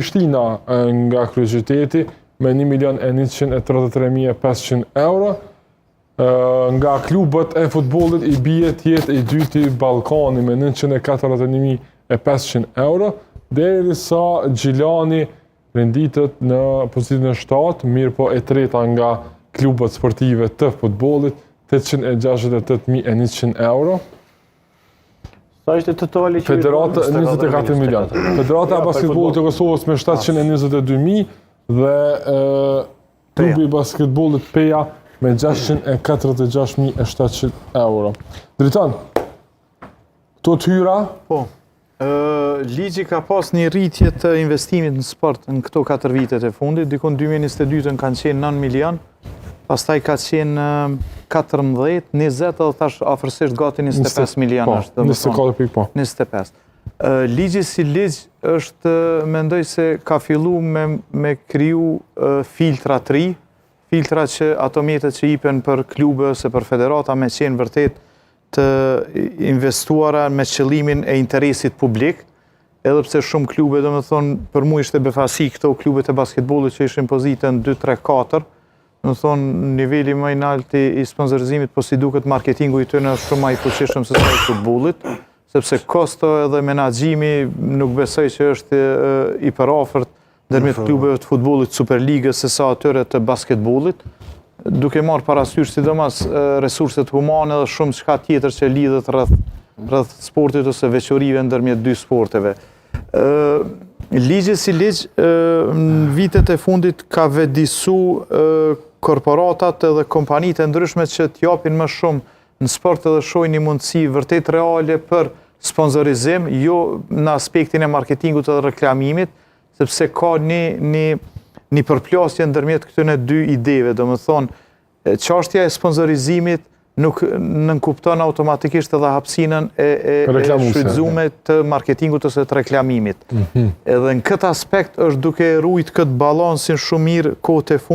Prishtina nga kryeqyteti me 1.133.500 euro. Nga klubët e futbollit i bie tjetë i dyti Ballkani me 941.500 euro, derisa Gjilani renditet në pozitën e 7, mirë po e treta nga klubët sportive të futbollit 868.100 euro. Sa ishte totali që Federata 24 milion. Federata e basketbollit të Kosovës me 722.000 dhe klubi i basketbollit Peja me 646.700 euro. Dritan, këto të hyra? Po. Ligji ka pas një rritje të investimit në sport në këto 4 vitet e fundit. Dikon 2022 kanë qenë 9 milion, pastaj ka qenë 14, 20 dhe tash afërsisht gati 25 milion. Po, 25. Ligji si ligj është, mendoj se ka fillu me kriju filtra 3, filtra që ato mjetet që jipen për klube ose për federata me qenë vërtet të investuara me qëllimin e interesit publik, edhe pse shumë klube, do me thonë, për mu ishte befasi këto klubet e basketbollit që ishin pozitën 2, 3, 4, do me thonë, niveli më i lartë i sponsorizimit, po si duket marketingu i tyre është shumë më i fuqishëm se sa i futbollit, sepse kosto edhe menaxhimi nuk besoj që është i përafërt ndërmjet klubeve të futbollit Superligës se sa atyre të basketbollit, duke marrë parasysh sidomos resurset humane dhe shumë çka tjetër që lidhet rreth sportit ose veçorive ndërmjet dy sporteve. Ligji si ligj në vitet e fundit ka vedisu korporatat edhe kompanitë e ndryshme që t'japin më shumë në sport edhe shojnë një mundësi vërtet reale për sponsorizim, jo në aspektin e marketingut edhe reklamimit, sepse ka një përplasje ndërmjet këtyre dy ideve, do më thonë, çështja e sponsorizimit nuk nënkupton automatikisht edhe hapësinën e shfrytzuar të marketingut ose të reklamimit. Edhe në këtë aspekt është duke rujt këtë balansin shumë mirë kohët e fundit.